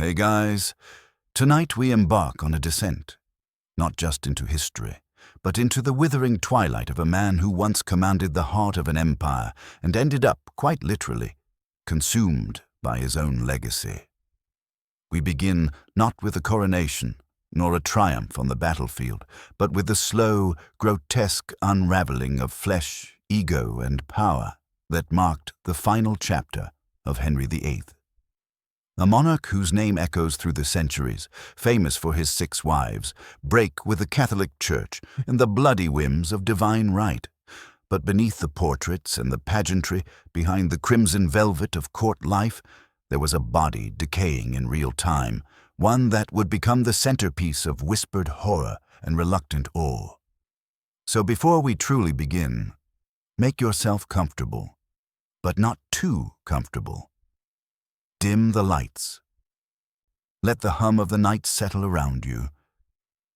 Hey guys, tonight we embark on a descent, not just into history, but into the withering twilight of a man who once commanded the heart of an empire and ended up, quite literally, consumed by his own legacy. We begin not with a coronation, nor a triumph on the battlefield, but with the slow, grotesque unraveling of flesh, ego, and power that marked the final chapter of Henry VIII. A monarch whose name echoes through the centuries, famous for his 6 wives, break with the Catholic Church and the bloody whims of divine right. But beneath the portraits and the pageantry, behind the crimson velvet of court life, there was a body decaying in real time, one that would become the centerpiece of whispered horror and reluctant awe. So before we truly begin, make yourself comfortable, but not too comfortable. Dim the lights. Let the hum of the night settle around you,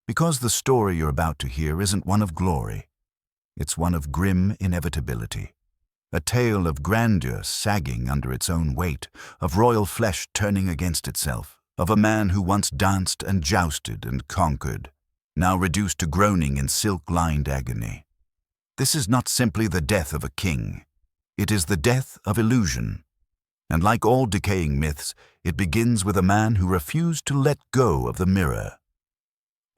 because the story you're about to hear isn't one of glory. It's one of grim inevitability. A tale of grandeur sagging under its own weight, of royal flesh turning against itself, of a man who once danced and jousted and conquered, now reduced to groaning in silk-lined agony. This is not simply the death of a king. It is the death of illusion. And like all decaying myths, it begins with a man who refused to let go of the mirror.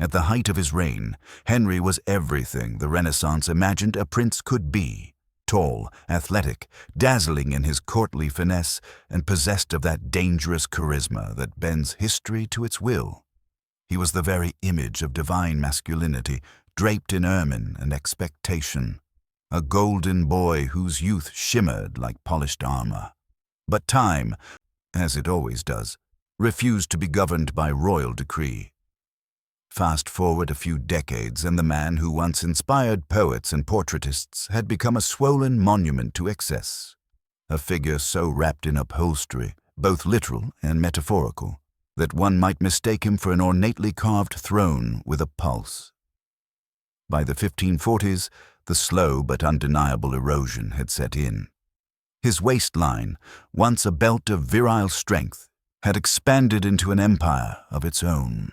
At the height of his reign, Henry was everything the Renaissance imagined a prince could be. Tall, athletic, dazzling in his courtly finesse, and possessed of that dangerous charisma that bends history to its will. He was the very image of divine masculinity, draped in ermine and expectation, a golden boy whose youth shimmered like polished armor. But time, as it always does, refused to be governed by royal decree. Fast forward a few decades, and the man who once inspired poets and portraitists had become a swollen monument to excess, a figure so wrapped in upholstery, both literal and metaphorical, that one might mistake him for an ornately carved throne with a pulse. By the 1540s, the slow but undeniable erosion had set in. His waistline, once a belt of virile strength, had expanded into an empire of its own.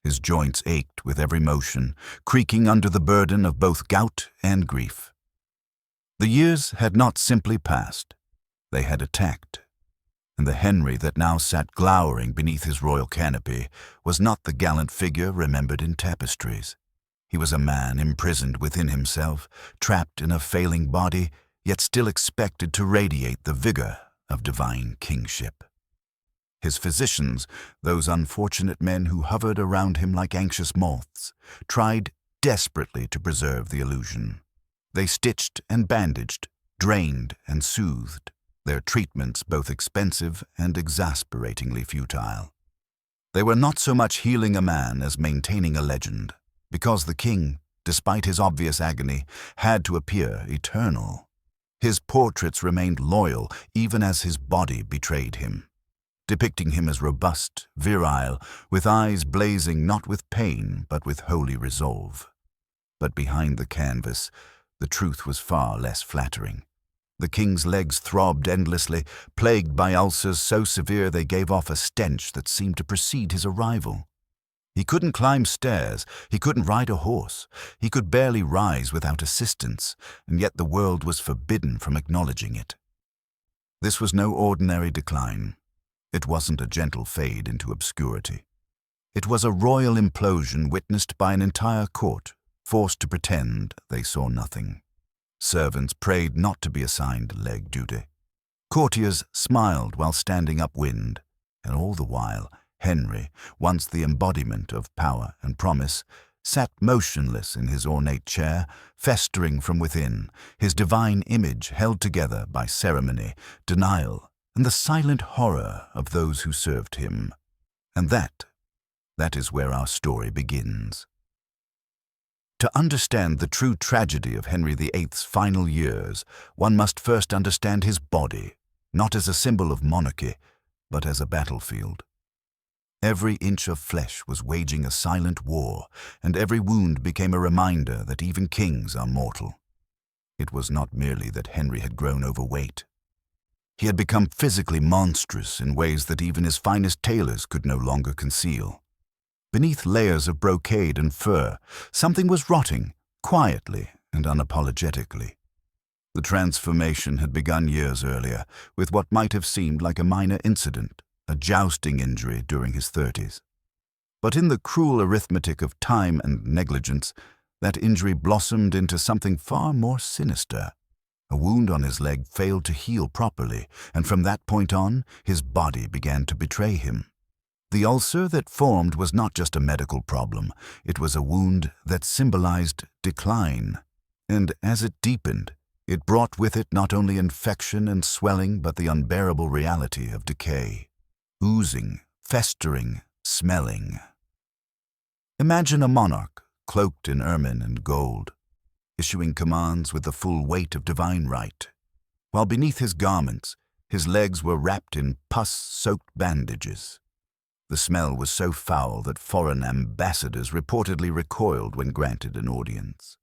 His joints ached with every motion, creaking under the burden of both gout and grief. The years had not simply passed, they had attacked, and the Henry that now sat glowering beneath his royal canopy was not the gallant figure remembered in tapestries. He was a man imprisoned within himself, trapped in a failing body, yet still expected to radiate the vigor of divine kingship. His physicians, those unfortunate men who hovered around him like anxious moths, tried desperately to preserve the illusion. They stitched and bandaged, drained and soothed, their treatments both expensive and exasperatingly futile. They were not so much healing a man as maintaining a legend, because the king, despite his obvious agony, had to appear eternal. His portraits remained loyal even as his body betrayed him, depicting him as robust, virile, with eyes blazing not with pain but with holy resolve. But behind the canvas, the truth was far less flattering. The king's legs throbbed endlessly, plagued by ulcers so severe they gave off a stench that seemed to precede his arrival. He couldn't climb stairs, he couldn't ride a horse, he could barely rise without assistance, and yet the world was forbidden from acknowledging it. This was no ordinary decline. It wasn't a gentle fade into obscurity. It was a royal implosion witnessed by an entire court, forced to pretend they saw nothing. Servants prayed not to be assigned leg duty. Courtiers smiled while standing upwind, and all the while, Henry, once the embodiment of power and promise, sat motionless in his ornate chair, festering from within, his divine image held together by ceremony, denial, and the silent horror of those who served him. And that is where our story begins. To understand the true tragedy of Henry VIII's final years, one must first understand his body, not as a symbol of monarchy, but as a battlefield. Every inch of flesh was waging a silent war, and every wound became a reminder that even kings are mortal. It was not merely that Henry had grown overweight. He had become physically monstrous in ways that even his finest tailors could no longer conceal. Beneath layers of brocade and fur, something was rotting, quietly and unapologetically. The transformation had begun years earlier, with what might have seemed like a minor incident, a jousting injury during his 30s. But in the cruel arithmetic of time and negligence, that injury blossomed into something far more sinister. A wound on his leg failed to heal properly, and from that point on, his body began to betray him. The ulcer that formed was not just a medical problem, it was a wound that symbolized decline. And as it deepened, it brought with it not only infection and swelling, but the unbearable reality of decay. Oozing, festering, smelling. Imagine a monarch, cloaked in ermine and gold, issuing commands with the full weight of divine right, while beneath his garments, his legs were wrapped in pus-soaked bandages. The smell was so foul that foreign ambassadors reportedly recoiled when granted an audience.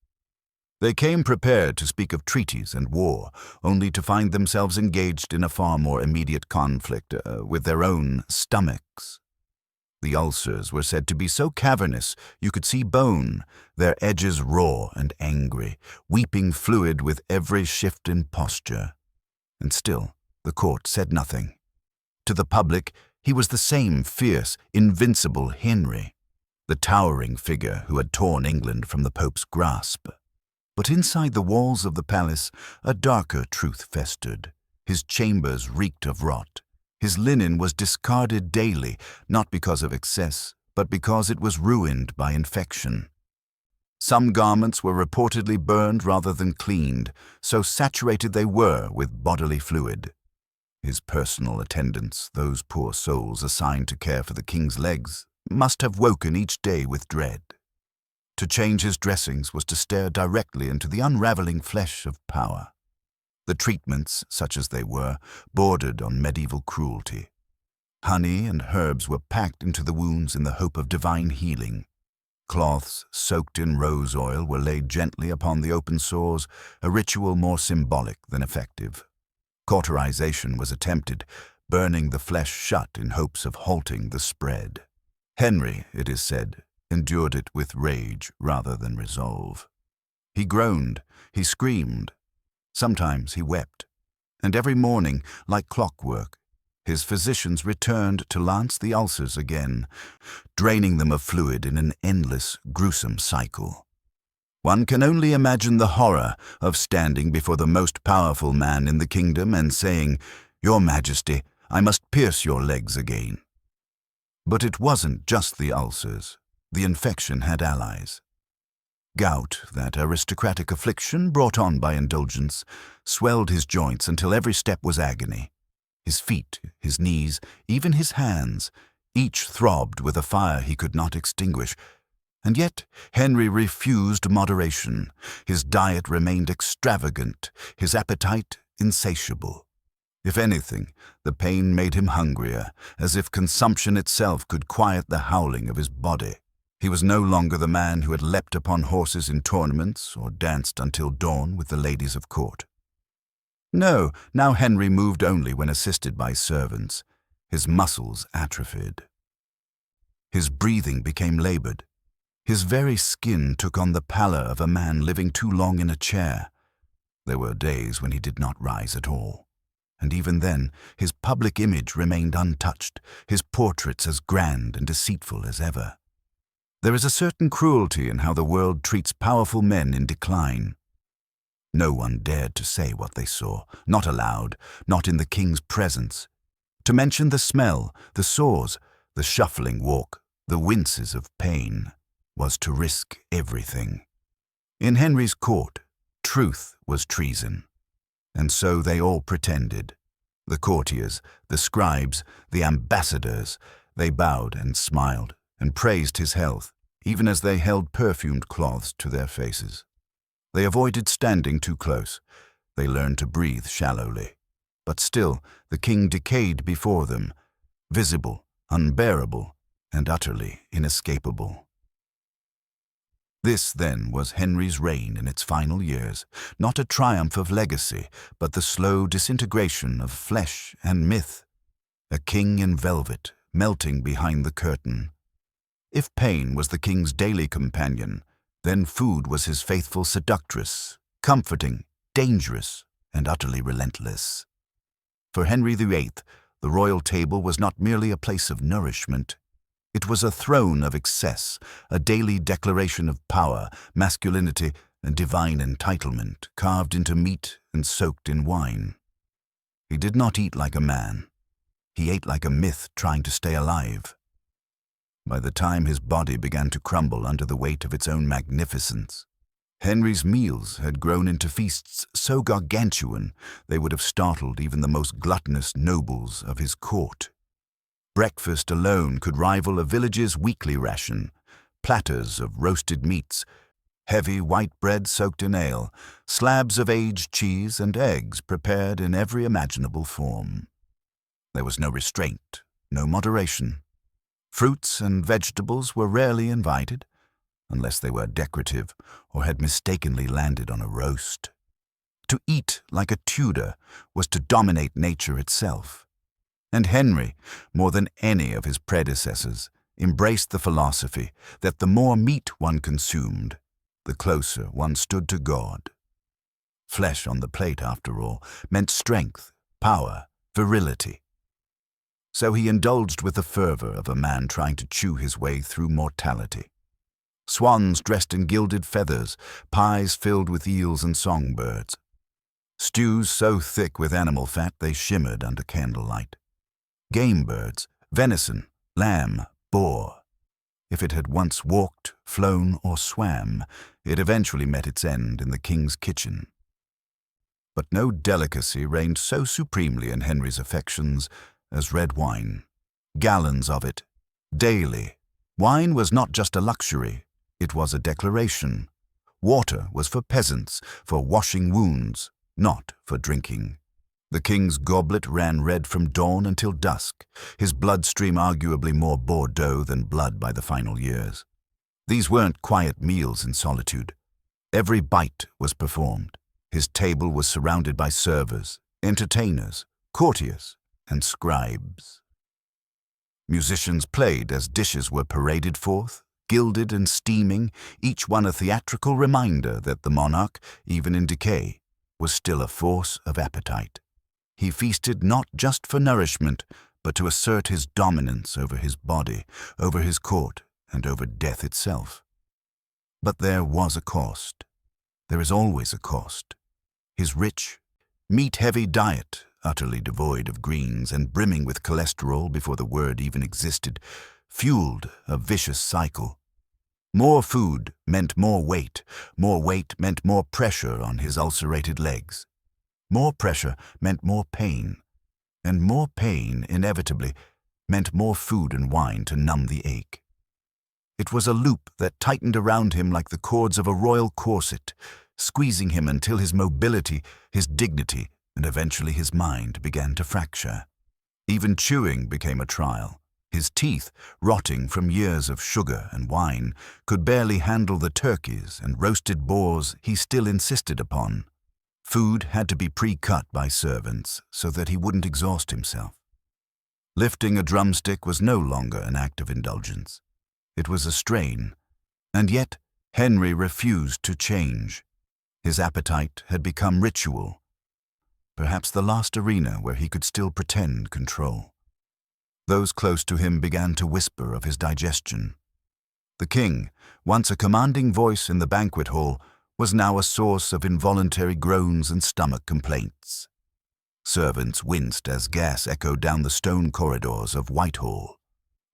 They came prepared to speak of treaties and war, only to find themselves engaged in a far more immediate conflict with their own stomachs. The ulcers were said to be so cavernous you could see bone, their edges raw and angry, weeping fluid with every shift in posture. And still, the court said nothing. To the public, he was the same fierce, invincible Henry, the towering figure who had torn England from the Pope's grasp. But inside the walls of the palace, a darker truth festered. His chambers reeked of rot. His linen was discarded daily, not because of excess, but because it was ruined by infection. Some garments were reportedly burned rather than cleaned, so saturated they were with bodily fluid. His personal attendants, those poor souls assigned to care for the king's legs, must have woken each day with dread. To change his dressings was to stare directly into the unraveling flesh of power. The treatments, such as they were, bordered on medieval cruelty. Honey and herbs were packed into the wounds in the hope of divine healing. Cloths soaked in rose oil were laid gently upon the open sores, a ritual more symbolic than effective. Cauterization was attempted, burning the flesh shut in hopes of halting the spread. Henry, it is said, endured it with rage rather than resolve. He groaned, he screamed. Sometimes he wept, and every morning, like clockwork, his physicians returned to lance the ulcers again, draining them of fluid in an endless, gruesome cycle. One can only imagine the horror of standing before the most powerful man in the kingdom and saying, "Your Majesty, I must pierce your legs again." But it wasn't just the ulcers. The infection had allies. Gout, that aristocratic affliction brought on by indulgence, swelled his joints until every step was agony. His feet, his knees, even his hands, each throbbed with a fire he could not extinguish. And yet Henry refused moderation. His diet remained extravagant, his appetite insatiable. If anything, the pain made him hungrier, as if consumption itself could quiet the howling of his body. He was no longer the man who had leapt upon horses in tournaments or danced until dawn with the ladies of court. No, now Henry moved only when assisted by servants. His muscles atrophied. His breathing became labored. His very skin took on the pallor of a man living too long in a chair. There were days when he did not rise at all. And even then, his public image remained untouched, his portraits as grand and deceitful as ever. There is a certain cruelty in how the world treats powerful men in decline. No one dared to say what they saw, not aloud, not in the king's presence. To mention the smell, the sores, the shuffling walk, the winces of pain, was to risk everything. In Henry's court, truth was treason, and so they all pretended. The courtiers, the scribes, the ambassadors, they bowed and smiled and praised his health, even as they held perfumed cloths to their faces. They avoided standing too close. They learned to breathe shallowly. But still, the king decayed before them, visible, unbearable, and utterly inescapable. This, then, was Henry's reign in its final years, not a triumph of legacy, but the slow disintegration of flesh and myth. A king in velvet, melting behind the curtain. If pain was the king's daily companion, then food was his faithful seductress, comforting, dangerous, and utterly relentless. For Henry VIII, the royal table was not merely a place of nourishment. It was a throne of excess, a daily declaration of power, masculinity, and divine entitlement, carved into meat and soaked in wine. He did not eat like a man. He ate like a myth trying to stay alive. By the time his body began to crumble under the weight of its own magnificence, Henry's meals had grown into feasts so gargantuan they would have startled even the most gluttonous nobles of his court. Breakfast alone could rival a village's weekly ration, platters of roasted meats, heavy white bread soaked in ale, slabs of aged cheese, and eggs prepared in every imaginable form. There was no restraint, no moderation. Fruits and vegetables were rarely invited, unless they were decorative or had mistakenly landed on a roast. To eat like a Tudor was to dominate nature itself. And Henry, more than any of his predecessors, embraced the philosophy that the more meat one consumed, the closer one stood to God. Flesh on the plate, after all, meant strength, power, virility. So he indulged with the fervor of a man trying to chew his way through mortality. Swans dressed in gilded feathers, pies filled with eels and songbirds. Stews so thick with animal fat they shimmered under candlelight. Game birds, venison, lamb, boar. If it had once walked, flown, or swam, it eventually met its end in the king's kitchen. But no delicacy reigned so supremely in Henry's affections as red wine. Gallons of it, daily. Wine was not just a luxury, it was a declaration. Water was for peasants, for washing wounds, not for drinking. The king's goblet ran red from dawn until dusk, his bloodstream arguably more Bordeaux than blood by the final years. These weren't quiet meals in solitude. Every bite was performed. His table was surrounded by servers, entertainers, courtiers, and scribes. Musicians played as dishes were paraded forth, gilded and steaming, each one a theatrical reminder that the monarch, even in decay, was still a force of appetite. He feasted not just for nourishment, but to assert his dominance over his body, over his court, and over death itself. But there was a cost. There is always a cost. His rich, meat-heavy diet, utterly devoid of greens and brimming with cholesterol before the word even existed, fueled a vicious cycle. More food meant more weight meant more pressure on his ulcerated legs. More pressure meant more pain, and more pain, inevitably, meant more food and wine to numb the ache. It was a loop that tightened around him like the cords of a royal corset, squeezing him until his mobility, his dignity, and eventually his mind began to fracture. Even chewing became a trial. His teeth, rotting from years of sugar and wine, could barely handle the turkeys and roasted boars he still insisted upon. Food had to be pre-cut by servants so that he wouldn't exhaust himself. Lifting a drumstick was no longer an act of indulgence. It was a strain, and yet Henry refused to change. His appetite had become ritual, perhaps the last arena where he could still pretend control. Those close to him began to whisper of his digestion. The king, once a commanding voice in the banquet hall, was now a source of involuntary groans and stomach complaints. Servants winced as gas echoed down the stone corridors of Whitehall.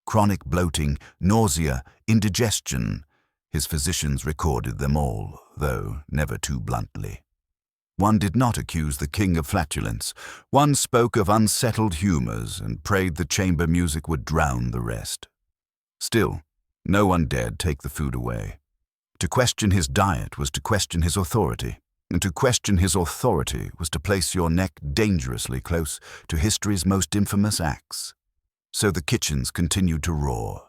Chronic bloating, nausea, indigestion. His physicians recorded them all, though never too bluntly. One did not accuse the king of flatulence. One spoke of unsettled humors and prayed the chamber music would drown the rest. Still, no one dared take the food away. To question his diet was to question his authority, and to question his authority was to place your neck dangerously close to history's most infamous acts. So the kitchens continued to roar.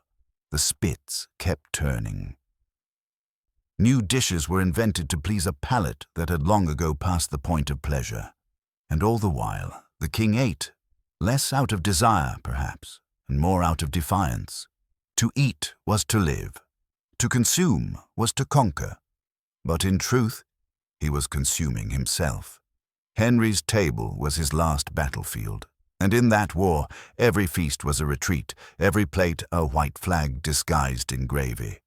The spits kept turning. New dishes were invented to please a palate that had long ago passed the point of pleasure. And all the while, the king ate, less out of desire, perhaps, and more out of defiance. To eat was to live. To consume was to conquer. But in truth, he was consuming himself. Henry's table was his last battlefield, and in that war, every feast was a retreat, every plate a white flag disguised in gravy.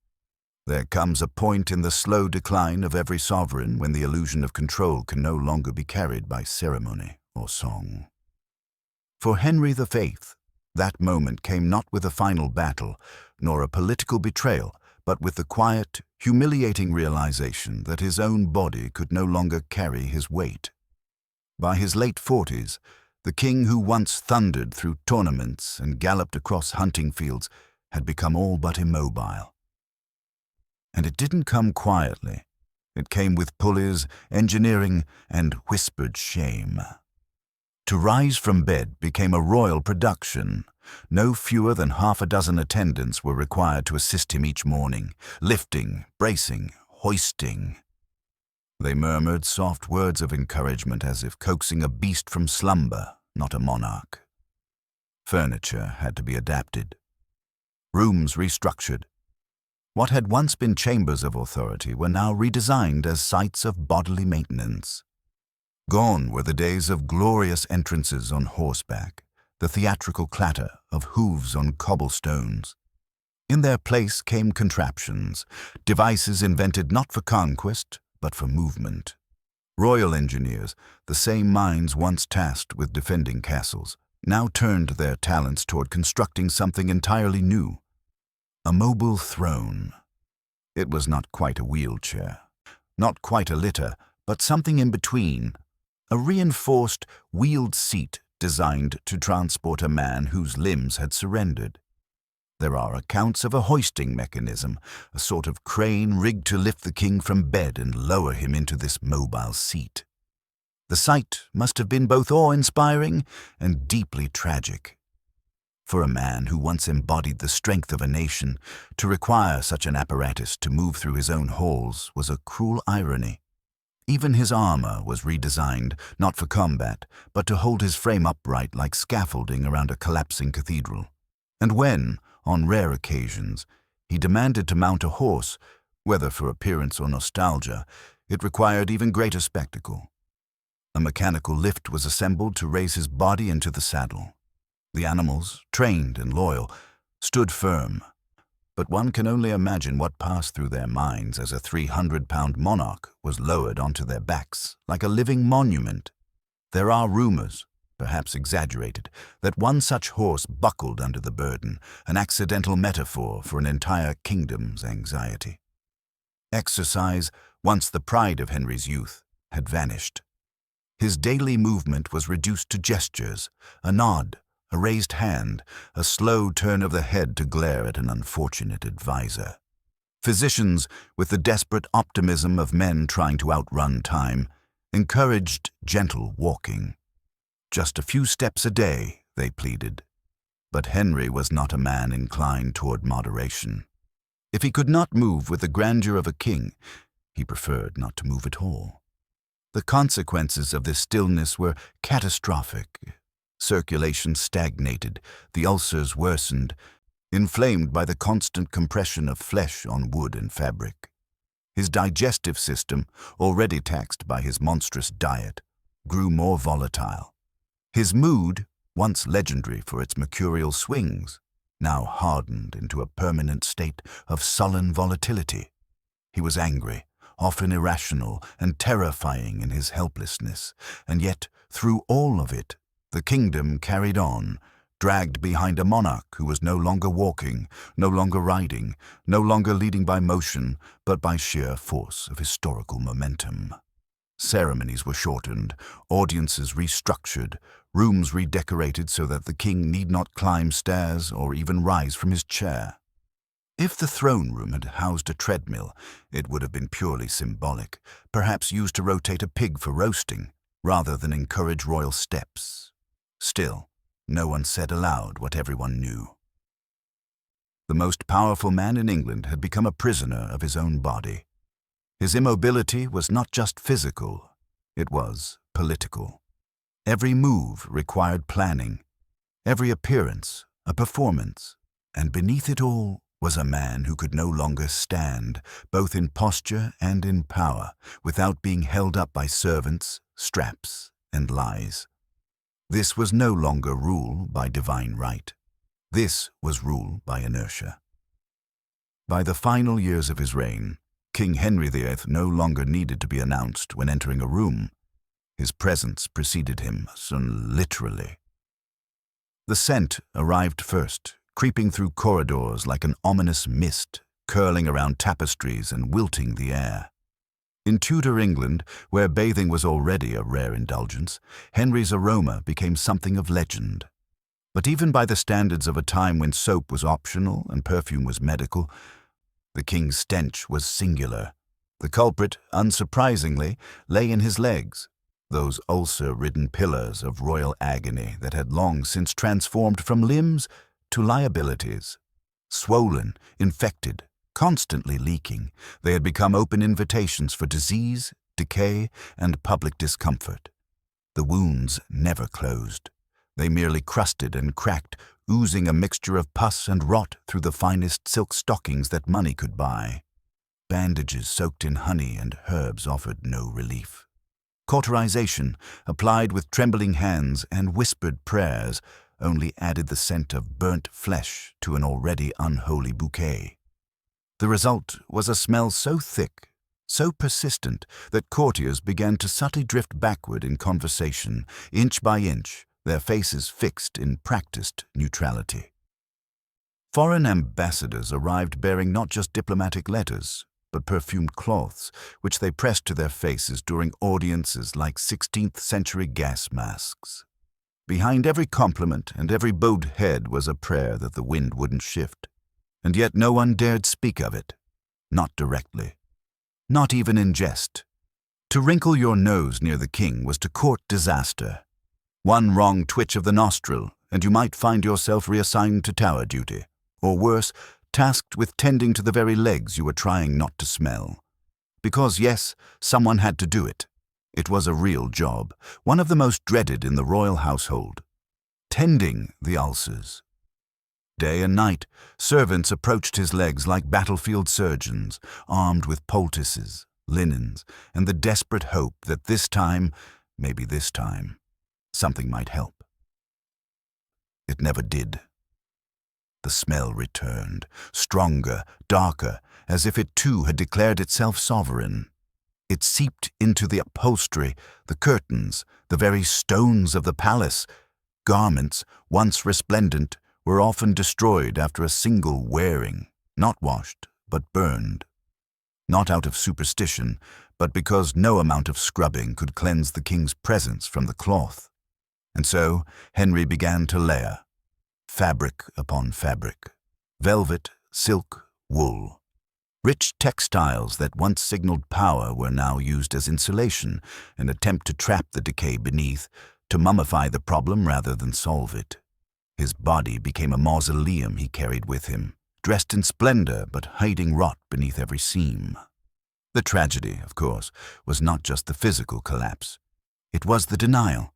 There comes a point in the slow decline of every sovereign when the illusion of control can no longer be carried by ceremony or song. For Henry VIII, that moment came not with a final battle, nor a political betrayal, but with the quiet, humiliating realization that his own body could no longer carry his weight. By his late 40s, the king who once thundered through tournaments and galloped across hunting fields had become all but immobile. And it didn't come quietly. It came with pulleys, engineering, and whispered shame. To rise from bed became a royal production. No fewer than half a dozen attendants were required to assist him each morning, lifting, bracing, hoisting. They murmured soft words of encouragement as if coaxing a beast from slumber, not a monarch. Furniture had to be adapted. Rooms restructured. What had once been chambers of authority were now redesigned as sites of bodily maintenance. Gone were the days of glorious entrances on horseback, the theatrical clatter of hooves on cobblestones. In their place came contraptions, devices invented not for conquest, but for movement. Royal engineers, the same minds once tasked with defending castles, now turned their talents toward constructing something entirely new. A mobile throne. It was not quite a wheelchair, not quite a litter, but something in between. A reinforced, wheeled seat designed to transport a man whose limbs had surrendered. There are accounts of a hoisting mechanism, a sort of crane rigged to lift the king from bed and lower him into this mobile seat. The sight must have been both awe-inspiring and deeply tragic. For a man who once embodied the strength of a nation, to require such an apparatus to move through his own halls was a cruel irony. Even his armor was redesigned, not for combat, but to hold his frame upright like scaffolding around a collapsing cathedral. And when, on rare occasions, he demanded to mount a horse, whether for appearance or nostalgia, it required even greater spectacle. A mechanical lift was assembled to raise his body into the saddle. The animals, trained and loyal, stood firm. But one can only imagine what passed through their minds as a 300-pound monarch was lowered onto their backs like a living monument. There are rumors, perhaps exaggerated, that one such horse buckled under the burden, an accidental metaphor for an entire kingdom's anxiety. Exercise, once the pride of Henry's youth, had vanished. His daily movement was reduced to gestures, a nod, a raised hand, a slow turn of the head to glare at an unfortunate advisor. Physicians, with the desperate optimism of men trying to outrun time, encouraged gentle walking. Just a few steps a day, they pleaded. But Henry was not a man inclined toward moderation. If he could not move with the grandeur of a king, he preferred not to move at all. The consequences of this stillness were catastrophic. Circulation stagnated, the ulcers worsened, inflamed by the constant compression of flesh on wood and fabric. His digestive system, already taxed by his monstrous diet, grew more volatile. His mood, once legendary for its mercurial swings, now hardened into a permanent state of sullen volatility. He was angry, often irrational and terrifying in his helplessness, and yet, through all of it, the kingdom carried on, dragged behind a monarch who was no longer walking, no longer riding, no longer leading by motion, but by sheer force of historical momentum. Ceremonies were shortened, audiences restructured, rooms redecorated so that the king need not climb stairs or even rise from his chair. If the throne room had housed a treadmill, it would have been purely symbolic, perhaps used to rotate a pig for roasting, rather than encourage royal steps. Still, no one said aloud what everyone knew. The most powerful man in England had become a prisoner of his own body. His immobility was not just physical, it was political. Every move required planning, every appearance a performance, and beneath it all was a man who could no longer stand, both in posture and in power, without being held up by servants, straps, and lies. This was no longer rule by divine right. This was rule by inertia. By the final years of his reign, King Henry VIII no longer needed to be announced when entering a room. His presence preceded him, literally. The scent arrived first, creeping through corridors like an ominous mist, curling around tapestries and wilting the air. In Tudor England, where bathing was already a rare indulgence, Henry's aroma became something of legend. But even by the standards of a time when soap was optional and perfume was medical, the king's stench was singular. The culprit, unsurprisingly, lay in his legs, those ulcer-ridden pillars of royal agony that had long since transformed from limbs to liabilities. Swollen, infected, constantly leaking, they had become open invitations for disease, decay, and public discomfort. The wounds never closed. They merely crusted and cracked, oozing a mixture of pus and rot through the finest silk stockings that money could buy. Bandages soaked in honey and herbs offered no relief. Cauterization, applied with trembling hands and whispered prayers, only added the scent of burnt flesh to an already unholy bouquet. The result was a smell so thick, so persistent, that courtiers began to subtly drift backward in conversation, inch by inch, their faces fixed in practiced neutrality. Foreign ambassadors arrived bearing not just diplomatic letters, but perfumed cloths, which they pressed to their faces during audiences like 16th-century gas masks. Behind every compliment and every bowed head was a prayer that the wind wouldn't shift, and yet no one dared speak of it, not directly, not even in jest. To wrinkle your nose near the king was to court disaster. One wrong twitch of the nostril, and you might find yourself reassigned to tower duty, or worse, tasked with tending to the very legs you were trying not to smell. Because, yes, someone had to do it. It was a real job, one of the most dreaded in the royal household. Tending the ulcers. Day and night, servants approached his legs like battlefield surgeons, armed with poultices, linens, and the desperate hope that this time, maybe this time, something might help. It never did. The smell returned, stronger, darker, as if it too had declared itself sovereign. It seeped into the upholstery, the curtains, the very stones of the palace. Garments, once resplendent, were often destroyed after a single wearing, not washed, but burned. Not out of superstition, but because no amount of scrubbing could cleanse the king's presence from the cloth. And so Henry began to layer, fabric upon fabric, velvet, silk, wool. Rich textiles that once signaled power were now used as insulation, an attempt to trap the decay beneath, to mummify the problem rather than solve it. His body became a mausoleum he carried with him, dressed in splendor but hiding rot beneath every seam. The tragedy, of course, was not just the physical collapse. It was the denial.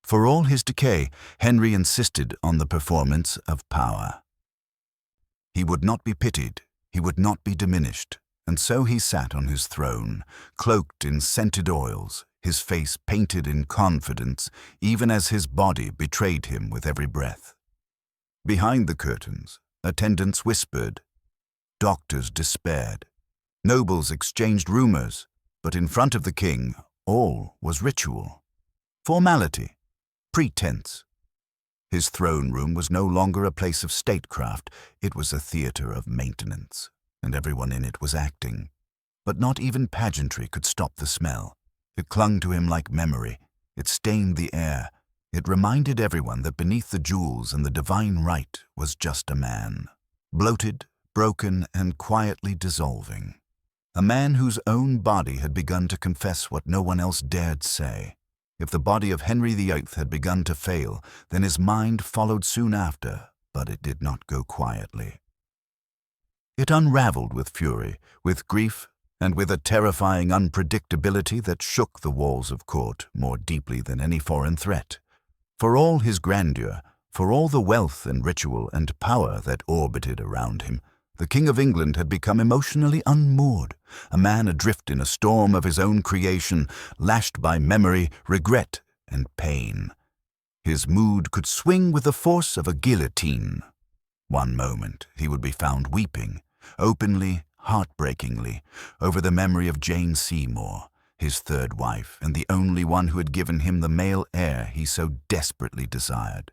For all his decay, Henry insisted on the performance of power. He would not be pitied, he would not be diminished, and so he sat on his throne, cloaked in scented oils, his face painted in confidence, even as his body betrayed him with every breath. Behind the curtains, attendants whispered, doctors despaired, nobles exchanged rumors, but in front of the king, all was ritual, formality, pretense. His throne room was no longer a place of statecraft, it was a theater of maintenance, and everyone in it was acting. But not even pageantry could stop the smell. It clung to him like memory, it stained the air, it reminded everyone that beneath the jewels and the divine right was just a man, bloated, broken, and quietly dissolving. A man whose own body had begun to confess what no one else dared say. If the body of Henry VIII had begun to fail, then his mind followed soon after, but it did not go quietly. It unraveled with fury, with grief, and with a terrifying unpredictability that shook the walls of court more deeply than any foreign threat. For all his grandeur, for all the wealth and ritual and power that orbited around him, the King of England had become emotionally unmoored, a man adrift in a storm of his own creation, lashed by memory, regret, and pain. His mood could swing with the force of a guillotine. One moment he would be found weeping, openly, heartbreakingly, over the memory of Jane Seymour, his third wife and the only one who had given him the male heir he so desperately desired.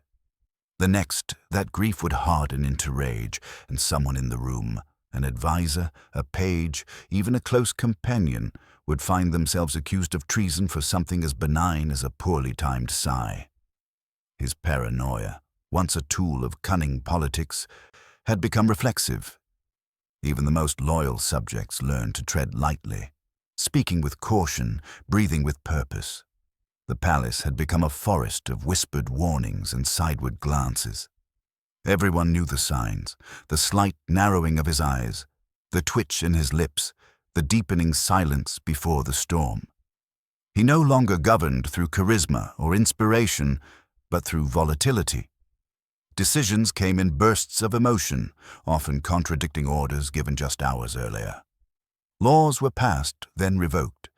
The next, that grief would harden into rage, and someone in the room, an advisor, a page, even a close companion, would find themselves accused of treason for something as benign as a poorly timed sigh. His paranoia, once a tool of cunning politics, had become reflexive. Even the most loyal subjects learned to tread lightly, speaking with caution, breathing with purpose. The palace had become a forest of whispered warnings and sideward glances. Everyone knew the signs, the slight narrowing of his eyes, the twitch in his lips, the deepening silence before the storm. He no longer governed through charisma or inspiration, but through volatility. Decisions came in bursts of emotion, often contradicting orders given just hours earlier. Laws were passed, then revoked.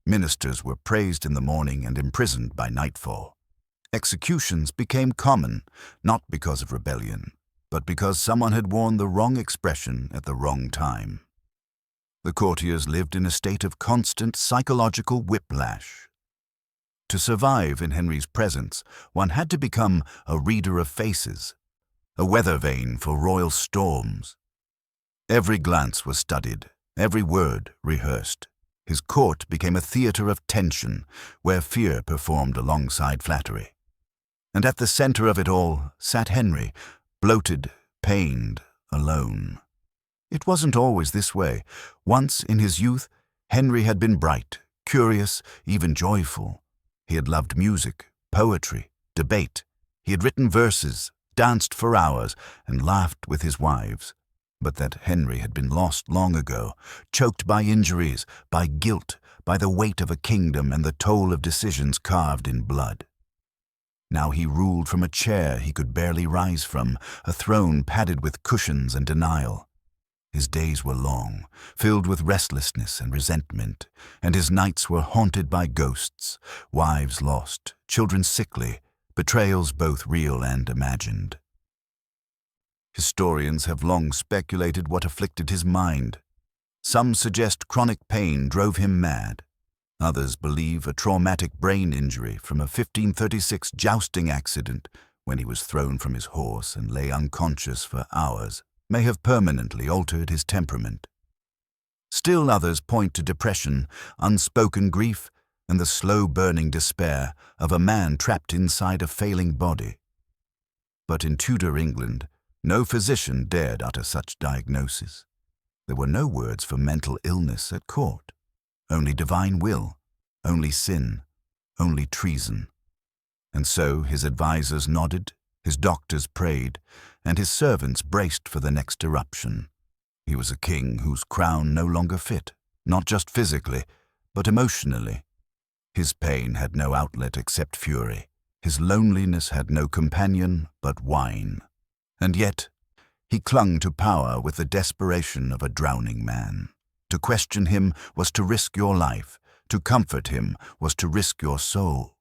Ministers were praised in the morning and imprisoned by nightfall. Executions became common, not because of rebellion, but because someone had worn the wrong expression at the wrong time. The courtiers lived in a state of constant psychological whiplash. To survive in Henry's presence, one had to become a reader of faces, a weather vane for royal storms. Every glance was studied, every word rehearsed. His court became a theater of tension, where fear performed alongside flattery. And at the center of it all sat Henry, bloated, pained, alone. It wasn't always this way. Once, in his youth, Henry had been bright, curious, even joyful. He had loved music, poetry, debate. He had written verses, danced for hours, and laughed with his wives. But that Henry had been lost long ago, choked by injuries, by guilt, by the weight of a kingdom and the toll of decisions carved in blood. Now he ruled from a chair he could barely rise from, a throne padded with cushions and denial. His days were long, filled with restlessness and resentment, and his nights were haunted by ghosts, wives lost, children sickly, betrayals both real and imagined. Historians have long speculated what afflicted his mind. Some suggest chronic pain drove him mad. Others believe a traumatic brain injury from a 1536 jousting accident, when he was thrown from his horse and lay unconscious for hours, may have permanently altered his temperament. Still others point to depression, unspoken grief, and the slow-burning despair of a man trapped inside a failing body. But in Tudor England, no physician dared utter such diagnosis. There were no words for mental illness at court. Only divine will, only sin, only treason. And so his advisers nodded, his doctors prayed, and his servants braced for the next eruption. He was a king whose crown no longer fit, not just physically, but emotionally. His pain had no outlet except fury. His loneliness had no companion but wine. And yet, he clung to power with the desperation of a drowning man. To question him was to risk your life. To comfort him was to risk your soul.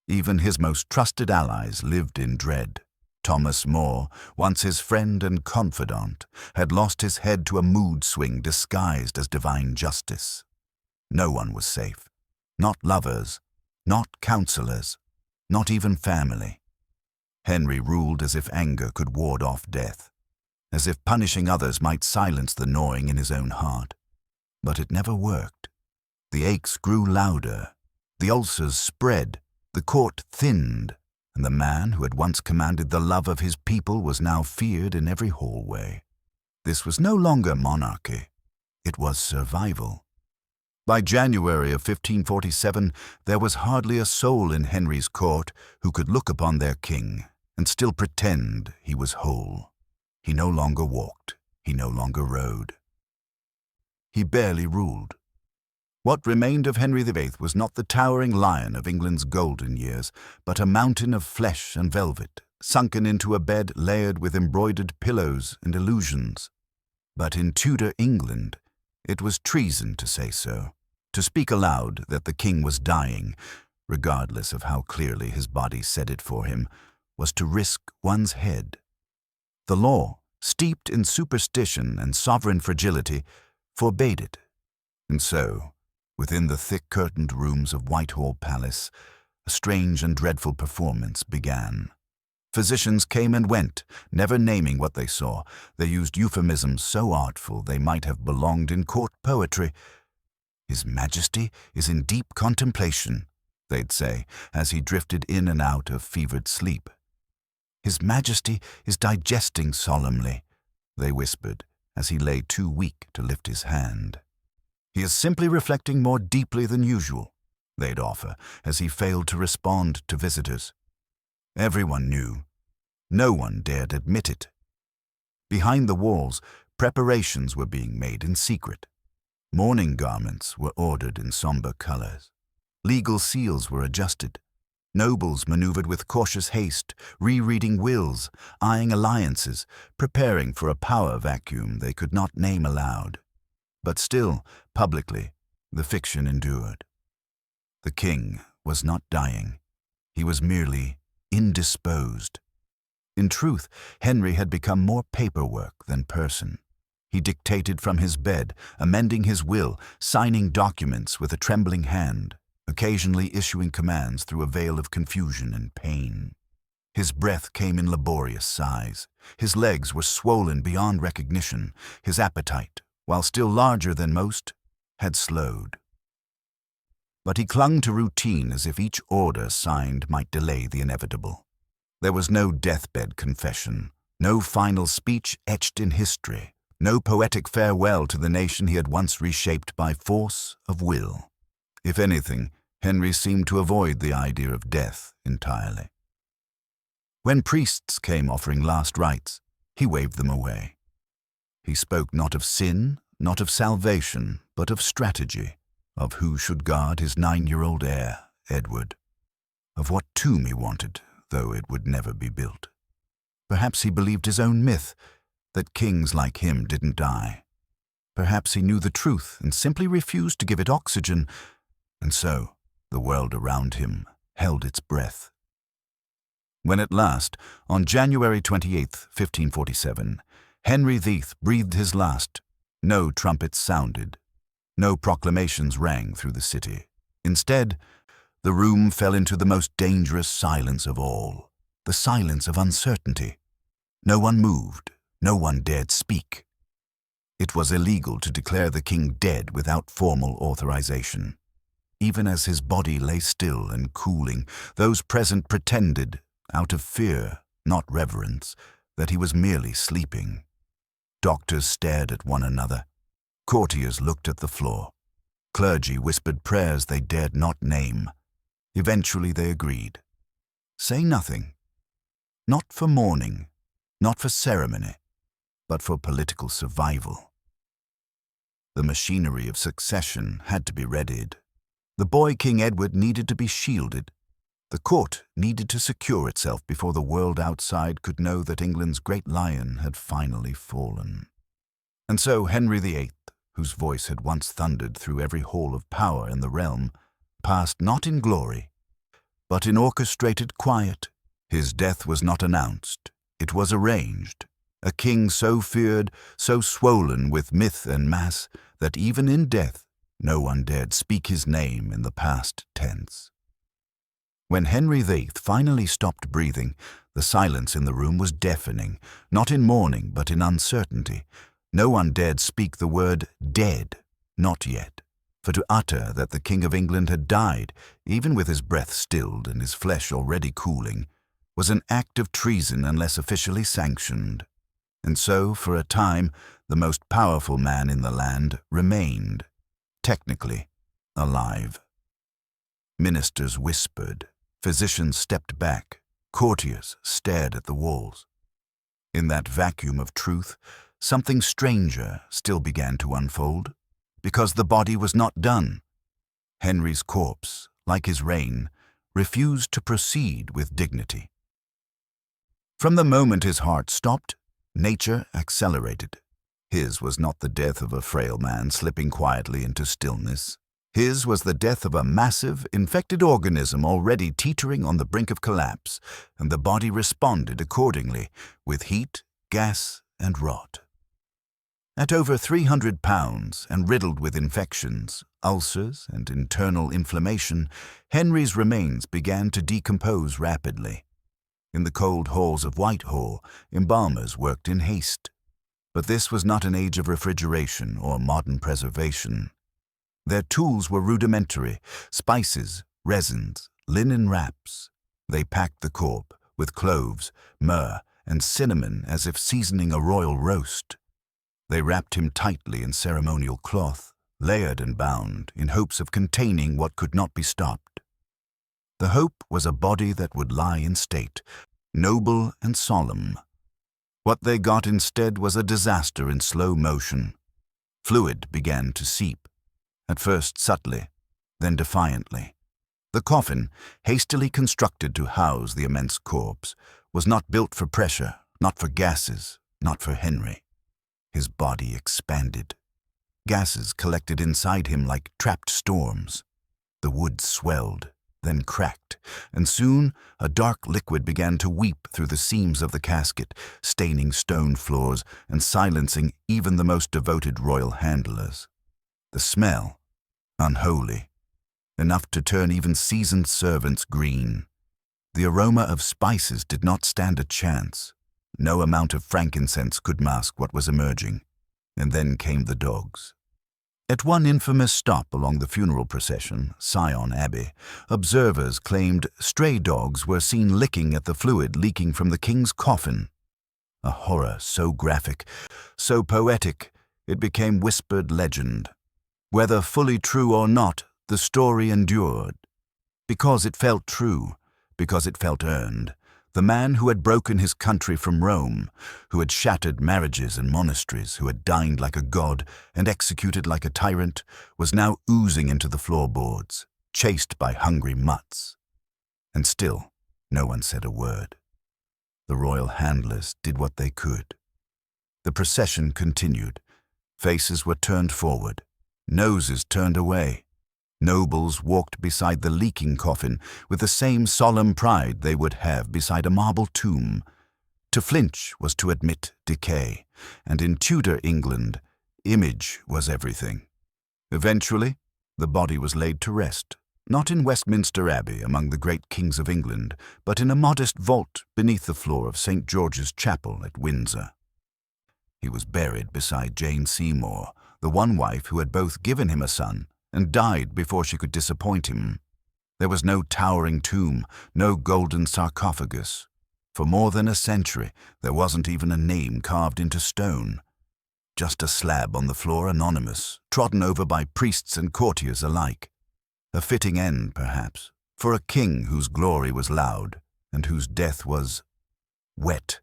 Even his most trusted allies lived in dread. Thomas More, once his friend and confidant, had lost his head to a mood swing disguised as divine justice. No one was safe. Not lovers, not counselors, not even family. Henry ruled as if anger could ward off death, as if punishing others might silence the gnawing in his own heart. But it never worked. The aches grew louder, the ulcers spread, the court thinned, and the man who had once commanded the love of his people was now feared in every hallway. This was no longer monarchy. It was survival. By January of 1547, there was hardly a soul in Henry's court who could look upon their king and still pretend he was whole. He no longer walked. He no longer rode. he barely ruled. What remained of Henry VIII was not the towering lion of England's golden years, but a mountain of flesh and velvet, sunken into a bed layered with embroidered pillows and illusions. But in Tudor England, it was treason to say so, to speak aloud that the king was dying, regardless of how clearly his body said it for him, was to risk one's head. The law, steeped in superstition and sovereign fragility, forbade it. And so, within the thick-curtained rooms of Whitehall Palace, a strange and dreadful performance began. Physicians came and went, never naming what they saw. They used euphemisms so artful they might have belonged in court poetry. "His Majesty is in deep contemplation," they'd say, as he drifted in and out of fevered sleep. "His Majesty is digesting solemnly," they whispered, as he lay too weak to lift his hand. "He is simply reflecting more deeply than usual," they'd offer, as he failed to respond to visitors. Everyone knew. No one dared admit it. Behind the walls, preparations were being made in secret. Mourning garments were ordered in somber colors. Legal seals were adjusted. Nobles maneuvered with cautious haste, rereading wills, eyeing alliances, preparing for a power vacuum they could not name aloud. But still, publicly, the fiction endured. The king was not dying. He was merely indisposed. In truth, Henry had become more paperwork than person. He dictated from his bed, amending his will, signing documents with a trembling hand, occasionally issuing commands through a veil of confusion and pain. His breath came in laborious sighs. His legs were swollen beyond recognition. His appetite, while still larger than most, had slowed. But he clung to routine as if each order signed might delay the inevitable. There was no deathbed confession, no final speech etched in history, no poetic farewell to the nation he had once reshaped by force of will. If anything, Henry seemed to avoid the idea of death entirely. When priests came offering last rites, he waved them away. He spoke not of sin, not of salvation, but of strategy, of who should guard his 9-year-old heir, Edward, of what tomb he wanted, though it would never be built. Perhaps he believed his own myth, that kings like him didn't die. Perhaps he knew the truth and simply refused to give it oxygen, and so the world around him held its breath. When at last, on January 28, 1547, Henry VIII breathed his last, no trumpets sounded, no proclamations rang through the city. Instead, the room fell into the most dangerous silence of all, the silence of uncertainty. No one moved, no one dared speak. It was illegal to declare the king dead without formal authorization. Even as his body lay still and cooling, those present pretended, out of fear, not reverence, that he was merely sleeping. Doctors stared at one another. Courtiers looked at the floor. Clergy whispered prayers they dared not name. Eventually they agreed. Say nothing. Not for mourning, not for ceremony, but for political survival. The machinery of succession had to be readied. The boy King Edward needed to be shielded. The court needed to secure itself before the world outside could know that England's great lion had finally fallen. And so Henry VIII, whose voice had once thundered through every hall of power in the realm, passed not in glory, but in orchestrated quiet. His death was not announced, it was arranged. A king so feared, so swollen with myth and mass, that even in death no one dared speak his name in the past tense. When Henry VIII finally stopped breathing, the silence in the room was deafening, not in mourning but in uncertainty. No one dared speak the word dead, not yet, for to utter that the King of England had died, even with his breath stilled and his flesh already cooling, was an act of treason unless officially sanctioned. And so, for a time, the most powerful man in the land remained, technically, alive. Ministers whispered, physicians stepped back, courtiers stared at the walls. In that vacuum of truth, something stranger still began to unfold. because the body was not done. Henry's corpse, like his reign, refused to proceed with dignity. From the moment his heart stopped, nature accelerated. His was not the death of a frail man slipping quietly into stillness. His was the death of a massive, infected organism already teetering on the brink of collapse, and the body responded accordingly, with heat, gas, and rot. At over 300 pounds and riddled with infections, ulcers, and internal inflammation, Henry's remains began to decompose rapidly. In the cold halls of Whitehall, embalmers worked in haste. But this was not an age of refrigeration or modern preservation. Their tools were rudimentary: spices, resins, linen wraps. They packed the corpse with cloves, myrrh, and cinnamon as if seasoning a royal roast. They wrapped him tightly in ceremonial cloth, layered and bound, in hopes of containing what could not be stopped. The hope was a body that would lie in state, noble and solemn. What they got instead was a disaster in slow motion. Fluid began to seep, at first subtly, then defiantly. The coffin, hastily constructed to house the immense corpse, was not built for pressure, not for gases, not for Henry. His body expanded. Gases collected inside him like trapped storms. The wood swelled, then cracked, and soon a dark liquid began to weep through the seams of the casket, staining stone floors and silencing even the most devoted royal handlers. The smell, unholy, enough to turn even seasoned servants green. The aroma of spices did not stand a chance. No amount of frankincense could mask what was emerging. And then came the dogs. At one infamous stop along the funeral procession, Sion Abbey, observers claimed stray dogs were seen licking at the fluid leaking from the king's coffin. A horror so graphic, so poetic, it became whispered legend. Whether fully true or not, the story endured. Because it felt true, because it felt earned, the man who had broken his country from Rome, who had shattered marriages and monasteries, who had dined like a god and executed like a tyrant, was now oozing into the floorboards, chased by hungry mutts. And still, no one said a word. The royal handlers did what they could. The procession continued. Faces were turned forward, noses turned away. Nobles walked beside the leaking coffin with the same solemn pride they would have beside a marble tomb. To flinch was to admit decay, and in Tudor England, image was everything. Eventually, the body was laid to rest, not in Westminster Abbey among the great kings of England, but in a modest vault beneath the floor of St. George's Chapel at Windsor. He was buried beside Jane Seymour, the one wife who had both given him a son and died before she could disappoint him. There was no towering tomb, no golden sarcophagus. For more than a century, there wasn't even a name carved into stone. Just a slab on the floor, anonymous, trodden over by priests and courtiers alike. A fitting end, perhaps, for a king whose glory was loud and whose death was wet.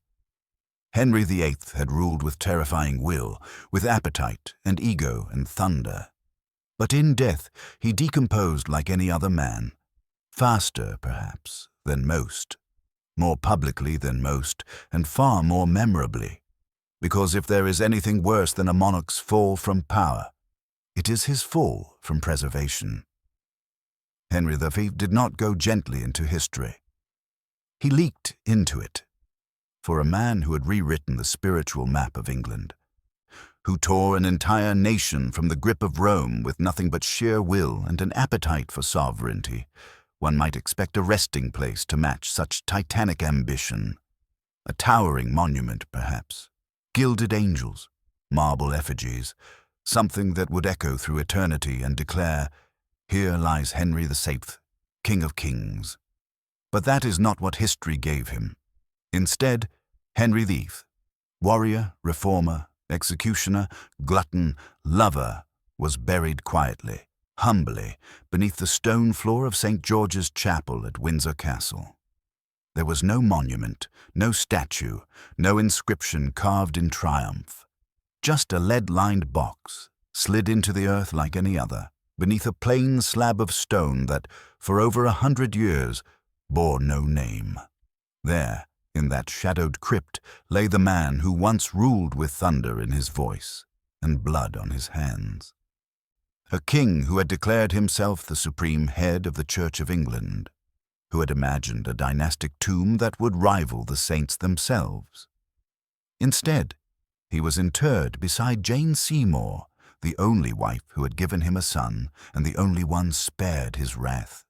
Henry VIII had ruled with terrifying will, with appetite and ego and thunder. But in death, he decomposed like any other man, faster, perhaps, than most, more publicly than most, and far more memorably. Because if there is anything worse than a monarch's fall from power, it is his fall from preservation. Henry V did not go gently into history. He leaked into it. For a man who had rewritten the spiritual map of England, who tore an entire nation from the grip of Rome with nothing but sheer will and an appetite for sovereignty, one might expect a resting place to match such titanic ambition. A towering monument, perhaps, gilded angels, marble effigies, something that would echo through eternity and declare, "Here lies Henry VIII, King of Kings." But that is not what history gave him. Instead, Henry VIII, warrior, reformer, executioner, glutton, lover, was buried quietly, humbly, beneath the stone floor of St. George's Chapel at Windsor Castle. There was no monument, no statue, no inscription carved in triumph. Just a lead-lined box, slid into the earth like any other, beneath a plain slab of stone that, for over 100 years, bore no name. There, in that shadowed crypt, lay the man who once ruled with thunder in his voice and blood on his hands. A king who had declared himself the supreme head of the Church of England, who had imagined a dynastic tomb that would rival the saints themselves. Instead, he was interred beside Jane Seymour, the only wife who had given him a son and the only one spared his wrath.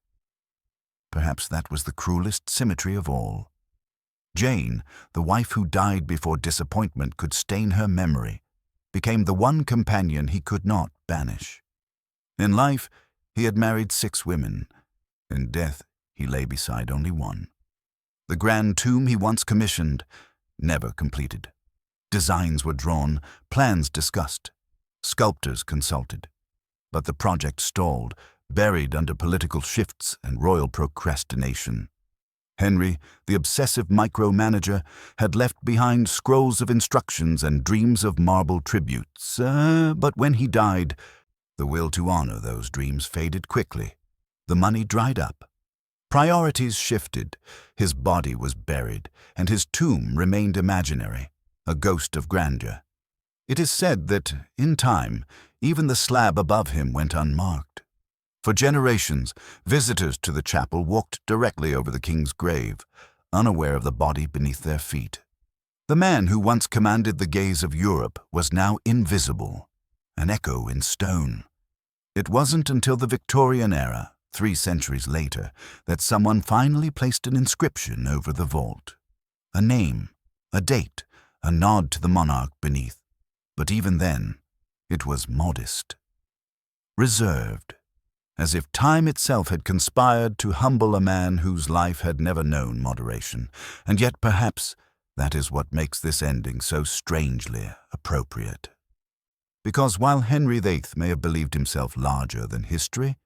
Perhaps that was the cruelest symmetry of all. Jane, the wife who died before disappointment could stain her memory, became the one companion he could not banish. In life, he had married 6 women. In death, he lay beside only one. The grand tomb he once commissioned, never completed. Designs were drawn, plans discussed, sculptors consulted. But the project stalled, buried under political shifts and royal procrastination. Henry, the obsessive micromanager, had left behind scrolls of instructions and dreams of marble tributes. But when he died, the will to honor those dreams faded quickly. The money dried up. Priorities shifted. His body was buried, and his tomb remained imaginary, a ghost of grandeur. It is said that, in time, even the slab above him went unmarked. For generations, visitors to the chapel walked directly over the king's grave, unaware of the body beneath their feet. The man who once commanded the gaze of Europe was now invisible, an echo in stone. It wasn't until the Victorian era, 3 centuries later, that someone finally placed an inscription over the vault. A name, a date, a nod to the monarch beneath. But even then, it was modest, reserved, as if time itself had conspired to humble a man whose life had never known moderation. And yet perhaps that is what makes this ending so strangely appropriate. Because while Henry VIII may have believed himself larger than history,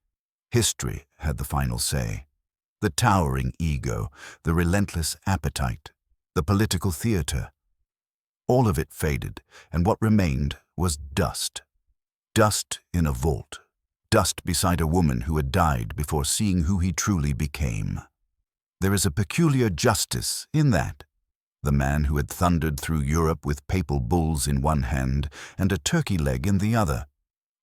history had the final say. The towering ego, the relentless appetite, the political theater. All of it faded, and what remained was dust. Dust in a vault. Dust beside a woman who had died before seeing who he truly became. There is a peculiar justice in that. The man who had thundered through Europe with papal bulls in one hand and a turkey leg in the other.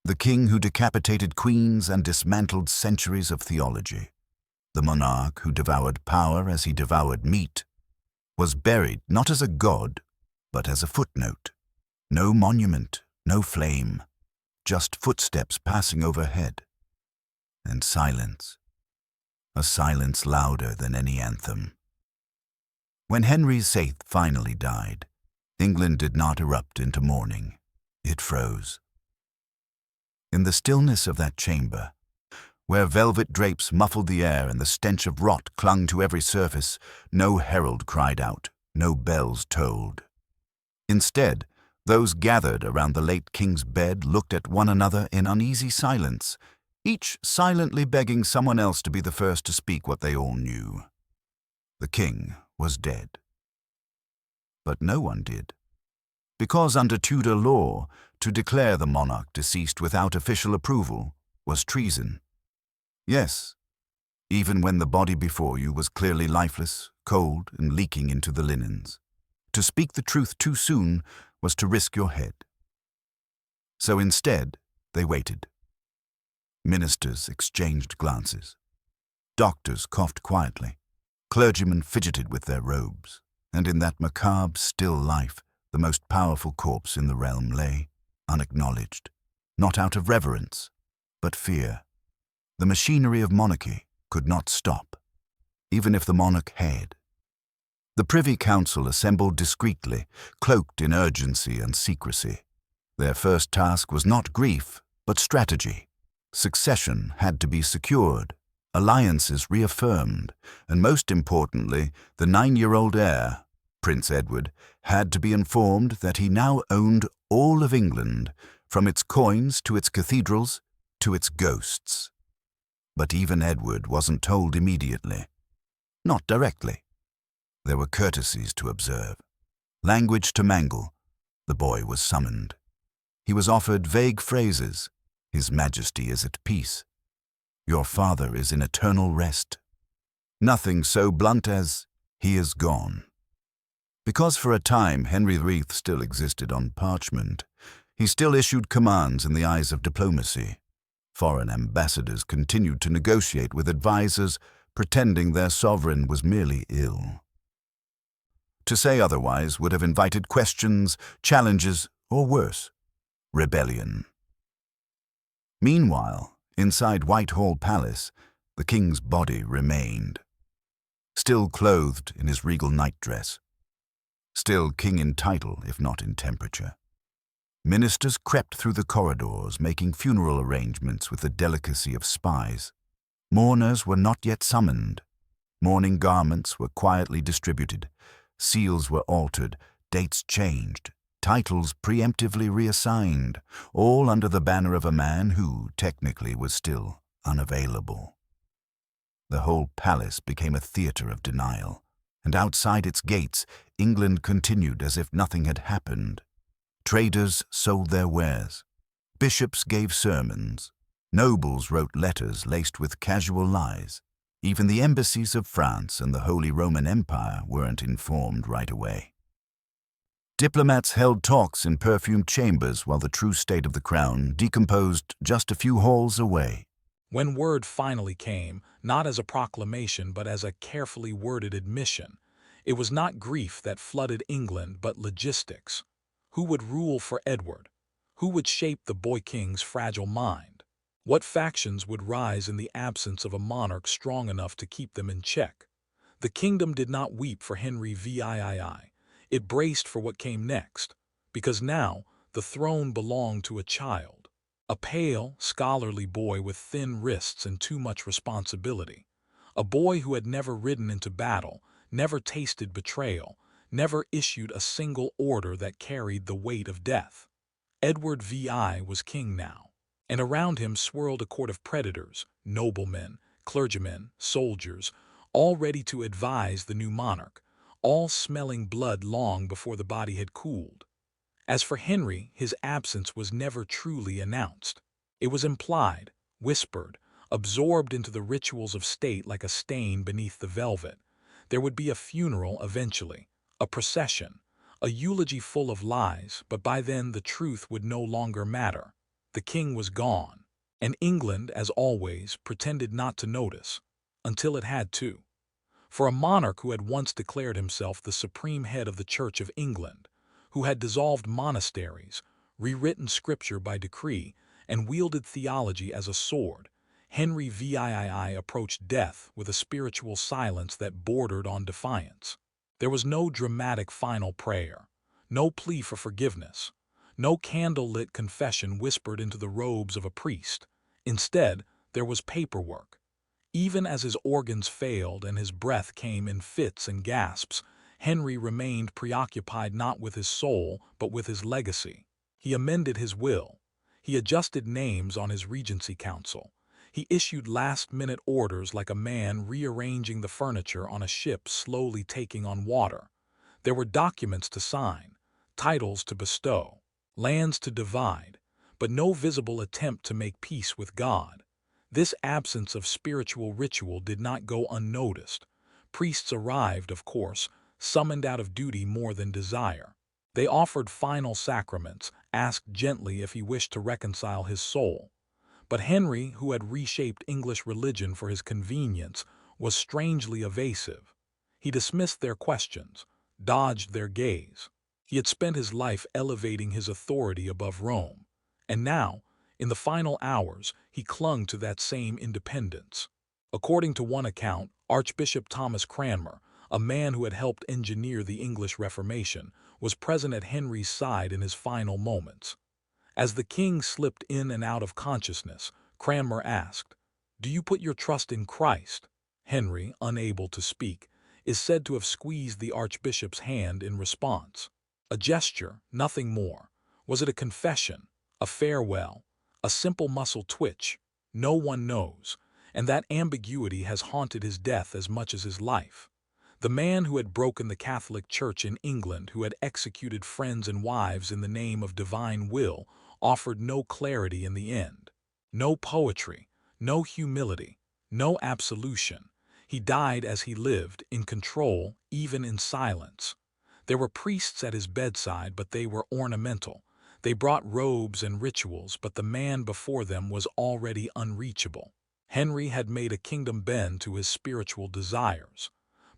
The king who decapitated queens and dismantled centuries of theology. The monarch who devoured power as he devoured meat, was buried not as a god, but as a footnote. No monument, no flame, just footsteps passing overhead. And silence. A silence louder than any anthem. When Henry VIII finally died, England did not erupt into mourning. It froze. In the stillness of that chamber, where velvet drapes muffled the air and the stench of rot clung to every surface, no herald cried out, no bells tolled. Instead, those gathered around the late king's bed looked at one another in uneasy silence, each silently begging someone else to be the first to speak what they all knew. The king was dead. But no one did. Because under Tudor law, to declare the monarch deceased without official approval was treason. Yes, even when the body before you was clearly lifeless, cold, and leaking into the linens. To speak the truth too soon was to risk your head. So instead, they waited. Ministers exchanged glances. Doctors coughed quietly. Clergymen fidgeted with their robes. And in that macabre, still life, the most powerful corpse in the realm lay, unacknowledged, not out of reverence, but fear. The machinery of monarchy could not stop, even if the monarch had. The Privy Council assembled discreetly, cloaked in urgency and secrecy. Their first task was not grief, but strategy. Succession had to be secured, alliances reaffirmed, and most importantly, the 9-year-old heir, Prince Edward, had to be informed that he now owned all of England, from its coins to its cathedrals to its ghosts. But even Edward wasn't told immediately. Not directly. There were courtesies to observe. Language to mangle. The boy was summoned. He was offered vague phrases. His Majesty is at peace. Your father is in eternal rest. Nothing so blunt as, he is gone. Because for a time Henry VIII still existed on parchment, he still issued commands in the eyes of diplomacy. Foreign ambassadors continued to negotiate with advisors, pretending their sovereign was merely ill. To say otherwise would have invited questions, challenges, or worse, rebellion. Meanwhile, inside Whitehall Palace, the king's body remained, still clothed in his regal nightdress, still king in title if not in temperature. Ministers crept through the corridors, making funeral arrangements with the delicacy of spies. Mourners were not yet summoned. Mourning garments were quietly distributed. Seals were altered, dates changed, titles preemptively reassigned, all under the banner of a man who, technically, was still unavailable. The whole palace became a theater of denial, and outside its gates, England continued as if nothing had happened. Traders sold their wares. Bishops gave sermons. Nobles wrote letters laced with casual lies. Even the embassies of France and the Holy Roman Empire weren't informed right away. Diplomats held talks in perfumed chambers while the true state of the crown decomposed just a few halls away. When word finally came, not as a proclamation but as a carefully worded admission, it was not grief that flooded England but logistics. Who would rule for Edward? Who would shape the boy king's fragile mind? What factions would rise in the absence of a monarch strong enough to keep them in check? The kingdom did not weep for Henry VIII. It braced for what came next, because now the throne belonged to a child, a pale, scholarly boy with thin wrists and too much responsibility, a boy who had never ridden into battle, never tasted betrayal, never issued a single order that carried the weight of death. Edward VI was king now, and around him swirled a court of predators, noblemen, clergymen, soldiers, all ready to advise the new monarch, all smelling blood long before the body had cooled. As for Henry, his absence was never truly announced. It was implied, whispered, absorbed into the rituals of state like a stain beneath the velvet. There would be a funeral eventually, a procession, a eulogy full of lies, but by then the truth would no longer matter. The king was gone, and England, as always, pretended not to notice, until it had to. For a monarch who had once declared himself the supreme head of the Church of England, who had dissolved monasteries, rewritten scripture by decree, and wielded theology as a sword, Henry VIII approached death with a spiritual silence that bordered on defiance. There was no dramatic final prayer, no plea for forgiveness, no candle-lit confession whispered into the robes of a priest. Instead, there was paperwork. Even as his organs failed and his breath came in fits and gasps, Henry remained preoccupied not with his soul but with his legacy. He amended his will. He adjusted names on his regency council. He issued last-minute orders like a man rearranging the furniture on a ship slowly taking on water. There were documents to sign, titles to bestow, lands to divide, but no visible attempt to make peace with God. This absence of spiritual ritual did not go unnoticed. Priests arrived, of course, summoned out of duty more than desire. They offered final sacraments, asked gently if he wished to reconcile his soul. But Henry, who had reshaped English religion for his convenience, was strangely evasive. He dismissed their questions, dodged their gaze. He had spent his life elevating his authority above Rome, and now, in the final hours, he clung to that same independence. According to one account, Archbishop Thomas Cranmer, a man who had helped engineer the English Reformation, was present at Henry's side in his final moments. As the king slipped in and out of consciousness, Cranmer asked, "Do you put your trust in Christ?" Henry, unable to speak, is said to have squeezed the archbishop's hand in response. A gesture, nothing more. Was it a confession, a farewell, a simple muscle twitch? No one knows, and that ambiguity has haunted his death as much as his life. The man who had broken the Catholic Church in England, who had executed friends and wives in the name of divine will, offered no clarity in the end. No poetry, no humility, no absolution. He died as he lived, in control, even in silence. There were priests at his bedside, but they were ornamental. They brought robes and rituals, but the man before them was already unreachable. Henry had made a kingdom bend to his spiritual desires.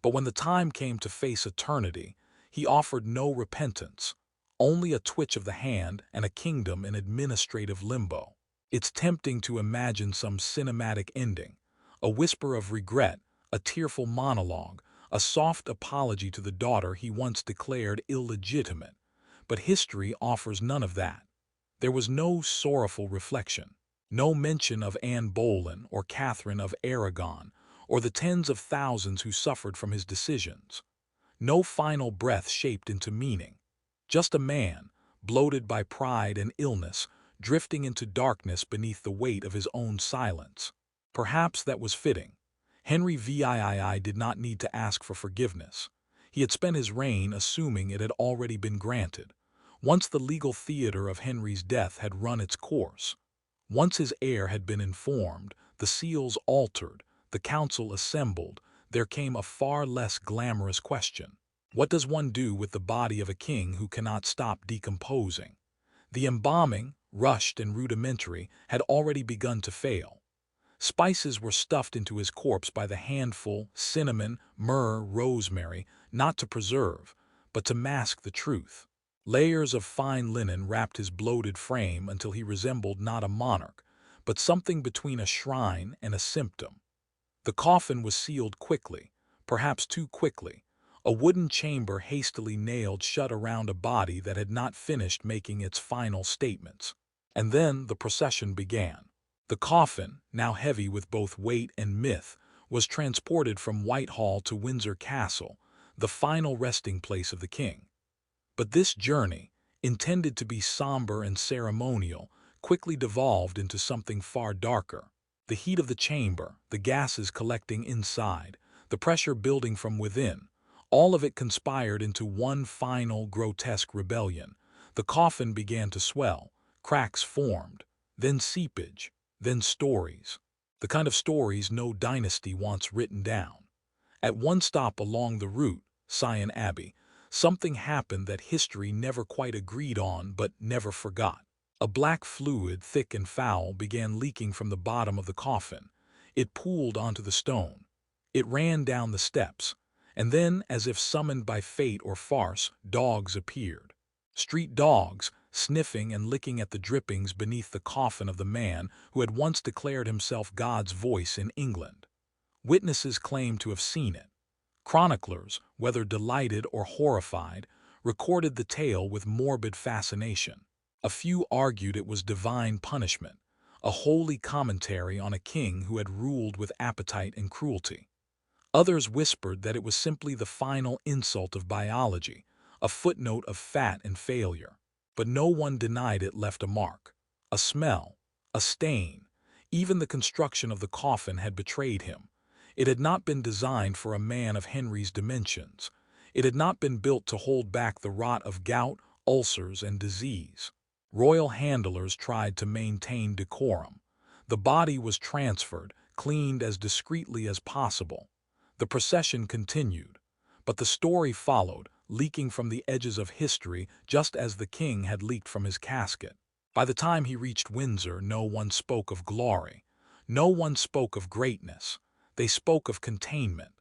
But when the time came to face eternity, he offered no repentance, only a twitch of the hand and a kingdom in administrative limbo. It's tempting to imagine some cinematic ending, a whisper of regret, a tearful monologue, a soft apology to the daughter he once declared illegitimate. But history offers none of that. There was no sorrowful reflection, no mention of Anne Boleyn or Catherine of Aragon, or the tens of thousands who suffered from his decisions. No final breath shaped into meaning. Just a man, bloated by pride and illness, drifting into darkness beneath the weight of his own silence. Perhaps that was fitting. Henry VIII did not need to ask for forgiveness. He had spent his reign assuming it had already been granted. Once the legal theater of Henry's death had run its course, once his heir had been informed, the seals altered, the council assembled, there came a far less glamorous question. What does one do with the body of a king who cannot stop decomposing? The embalming, rushed and rudimentary, had already begun to fail. Spices were stuffed into his corpse by the handful, cinnamon, myrrh, rosemary, not to preserve, but to mask the truth. Layers of fine linen wrapped his bloated frame until he resembled not a monarch, but something between a shrine and a symptom. The coffin was sealed quickly, perhaps too quickly, a wooden chamber hastily nailed shut around a body that had not finished making its final statements. And then the procession began. The coffin, now heavy with both weight and myth, was transported from Whitehall to Windsor Castle, the final resting place of the king. But this journey, intended to be somber and ceremonial, quickly devolved into something far darker. The heat of the chamber, the gases collecting inside, the pressure building from within, all of it conspired into one final, grotesque rebellion. The coffin began to swell, cracks formed, then seepage, then stories. The kind of stories no dynasty wants written down. At one stop along the route, Sion Abbey, something happened that history never quite agreed on but never forgot. A black fluid, thick and foul, began leaking from the bottom of the coffin. It pooled onto the stone. It ran down the steps. And then, as if summoned by fate or farce, dogs appeared. Street dogs, sniffing and licking at the drippings beneath the coffin of the man who had once declared himself God's voice in England. Witnesses claimed to have seen it. Chroniclers, whether delighted or horrified, recorded the tale with morbid fascination. A few argued it was divine punishment, a holy commentary on a king who had ruled with appetite and cruelty. Others whispered that it was simply the final insult of biology, a footnote of fat and failure. But no one denied it left a mark, a smell, a stain. Even the construction of the coffin had betrayed him. It had not been designed for a man of Henry's dimensions. It had not been built to hold back the rot of gout, ulcers, and disease. Royal handlers tried to maintain decorum. The body was transferred, cleaned as discreetly as possible. The procession continued, but the story followed, leaking from the edges of history just as the king had leaked from his casket. By the time he reached Windsor, no one spoke of glory. No one spoke of greatness. They spoke of containment.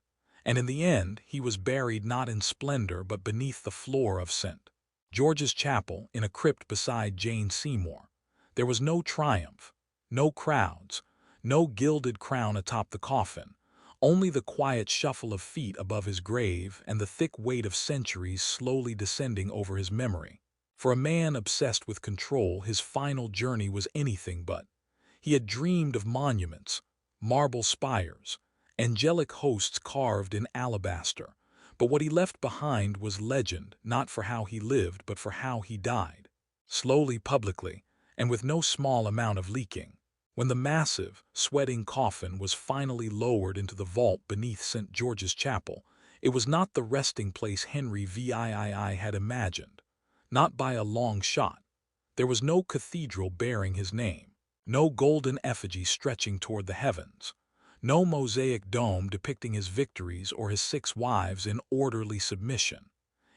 And in the end, he was buried not in splendor but beneath the floor of St. George's Chapel in a crypt beside Jane Seymour. There was no triumph, no crowds, no gilded crown atop the coffin. Only the quiet shuffle of feet above his grave and the thick weight of centuries slowly descending over his memory. For a man obsessed with control, his final journey was anything but. He had dreamed of monuments, marble spires, angelic hosts carved in alabaster. But what he left behind was legend, not for how he lived, but for how he died. Slowly, publicly, and with no small amount of leaking. When the massive, sweating coffin was finally lowered into the vault beneath St. George's Chapel, it was not the resting place Henry VIII had imagined. Not by a long shot. There was no cathedral bearing his name, no golden effigy stretching toward the heavens, no mosaic dome depicting his victories or his 6 wives in orderly submission.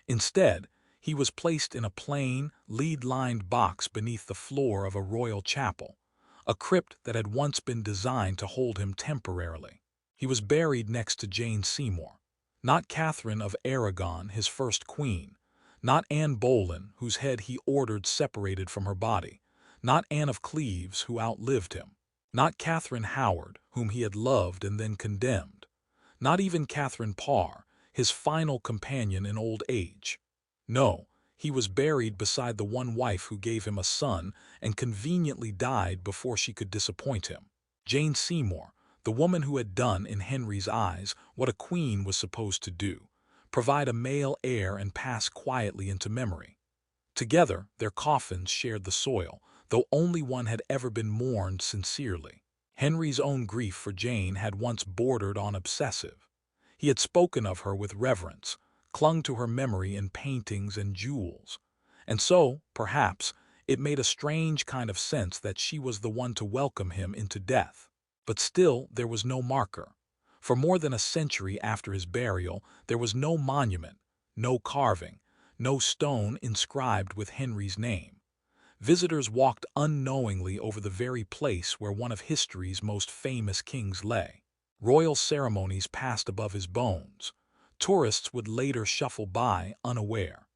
Instead, he was placed in a plain, lead-lined box beneath the floor of a royal chapel, a crypt that had once been designed to hold him temporarily. He was buried next to Jane Seymour, not Catherine of Aragon, his first queen, not Anne Boleyn, whose head he ordered separated from her body, not Anne of Cleves, who outlived him, not Catherine Howard, whom he had loved and then condemned, not even Catherine Parr, his final companion in old age. No, he was buried beside the one wife who gave him a son and conveniently died before she could disappoint him. Jane Seymour, the woman who had done in Henry's eyes what a queen was supposed to do, provide a male heir and pass quietly into memory. Together, their coffins shared the soil, though only one had ever been mourned sincerely. Henry's own grief for Jane had once bordered on obsessive. He had spoken of her with reverence, clung to her memory in paintings and jewels. And so, perhaps, it made a strange kind of sense that she was the one to welcome him into death. But still, there was no marker. For more than a century after his burial, there was no monument, no carving, no stone inscribed with Henry's name. Visitors walked unknowingly over the very place where one of history's most famous kings lay. Royal ceremonies passed above his bones. Tourists would later shuffle by unaware.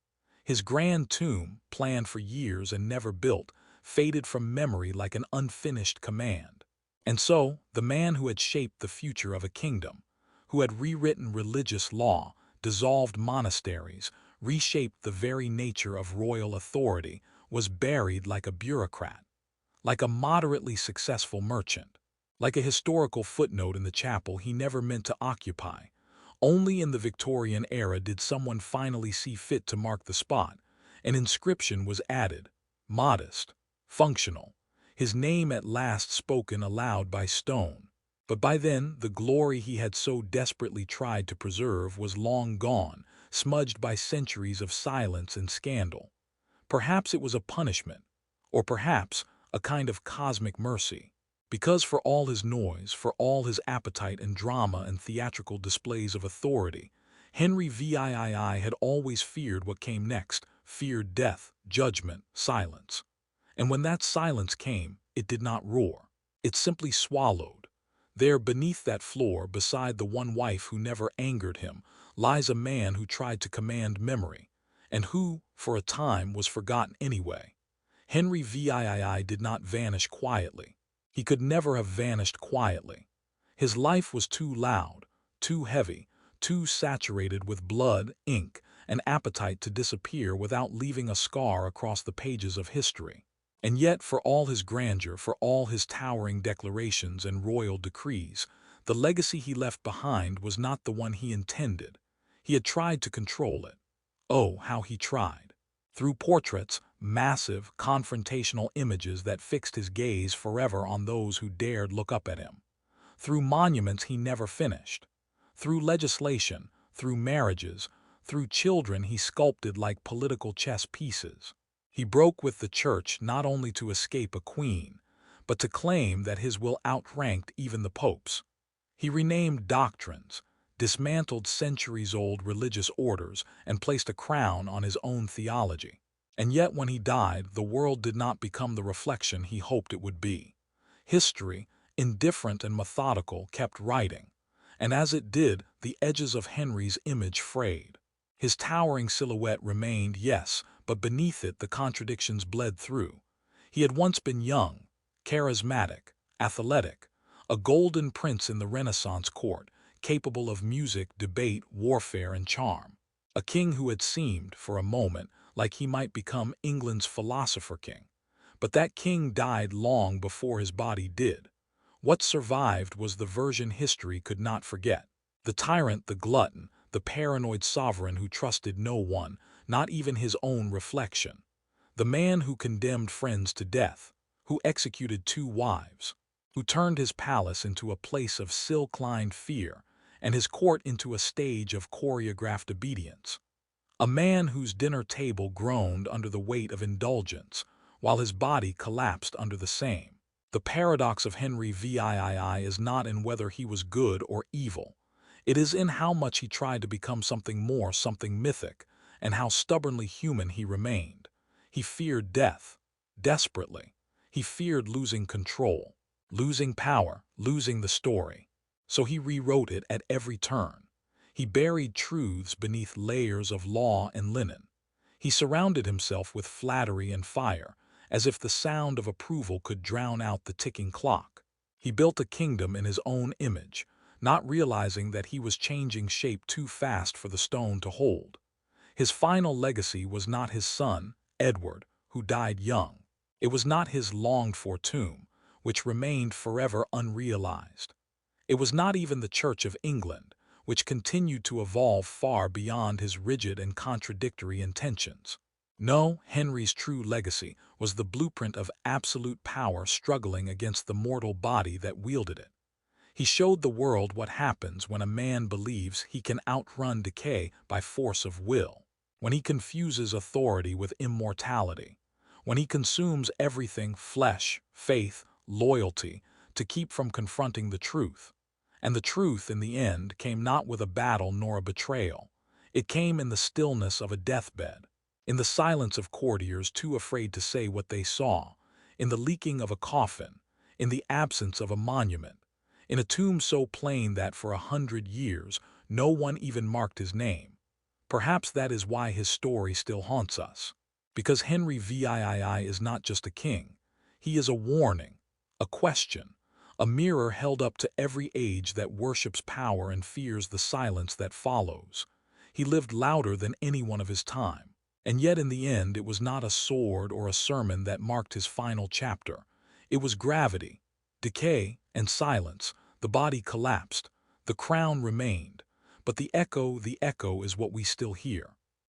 His grand tomb, planned for years and never built, faded from memory like an unfinished command. And so, the man who had shaped the future of a kingdom, who had rewritten religious law, dissolved monasteries, reshaped the very nature of royal authority, was buried like a bureaucrat, like a moderately successful merchant, like a historical footnote in the chapel he never meant to occupy. Only in the Victorian era did someone finally see fit to mark the spot. An inscription was added, modest, functional, his name at last spoken aloud by stone. But by then, the glory he had so desperately tried to preserve was long gone, smudged by centuries of silence and scandal. Perhaps it was a punishment, or perhaps a kind of cosmic mercy. Because for all his noise, for all his appetite and drama and theatrical displays of authority, Henry VIII had always feared what came next, feared death, judgment, silence. And when that silence came, it did not roar. It simply swallowed. There, beneath that floor, beside the one wife who never angered him, lies a man who tried to command memory, and who, for a time, was forgotten anyway. Henry VIII did not vanish quietly. He could never have vanished quietly. His life was too loud, too heavy, too saturated with blood, ink, and appetite to disappear without leaving a scar across the pages of history. And yet, for all his grandeur, for all his towering declarations and royal decrees, the legacy he left behind was not the one he intended. He had tried to control it. Oh, how he tried! Through portraits, massive, confrontational images that fixed his gaze forever on those who dared look up at him. Through monuments he never finished. Through legislation, through marriages, through children he sculpted like political chess pieces. He broke with the church not only to escape a queen, but to claim that his will outranked even the popes. He renamed doctrines, dismantled centuries-old religious orders, and placed a crown on his own theology. And yet when he died, the world did not become the reflection he hoped it would be. History, indifferent and methodical, kept writing. And as it did, the edges of Henry's image frayed. His towering silhouette remained, yes, but beneath it the contradictions bled through. He had once been young, charismatic, athletic, a golden prince in the Renaissance court, capable of music, debate, warfare, and charm. A king who had seemed, for a moment, like he might become England's philosopher king. But that king died long before his body did. What survived was the version history could not forget. The tyrant, the glutton, the paranoid sovereign who trusted no one, not even his own reflection. The man who condemned friends to death, who executed 2 wives, who turned his palace into a place of silk-lined fear and his court into a stage of choreographed obedience. A man whose dinner table groaned under the weight of indulgence, while his body collapsed under the same. The paradox of Henry VIII is not in whether he was good or evil. It is in how much he tried to become something more, something mythic, and how stubbornly human he remained. He feared death, desperately. He feared losing control, losing power, losing the story. So he rewrote it at every turn. He buried truths beneath layers of law and linen. He surrounded himself with flattery and fire, as if the sound of approval could drown out the ticking clock. He built a kingdom in his own image, not realizing that he was changing shape too fast for the stone to hold. His final legacy was not his son, Edward, who died young. It was not his longed-for tomb, which remained forever unrealized. It was not even the Church of England, which continued to evolve far beyond his rigid and contradictory intentions. No, Henry's true legacy was the blueprint of absolute power struggling against the mortal body that wielded it. He showed the world what happens when a man believes he can outrun decay by force of will, when he confuses authority with immortality, when he consumes everything flesh, faith, loyalty to keep from confronting the truth. And the truth, in the end, came not with a battle nor a betrayal. It came in the stillness of a deathbed, in the silence of courtiers too afraid to say what they saw, in the leaking of a coffin, in the absence of a monument, in a tomb so plain that for 100 years no one even marked his name. Perhaps that is why his story still haunts us. Because Henry VIII is not just a king. He is a warning, a question, a mirror held up to every age that worships power and fears the silence that follows. He lived louder than anyone of his time. And yet in the end it was not a sword or a sermon that marked his final chapter. It was gravity, decay, and silence. The body collapsed. The crown remained. But the echo is what we still hear.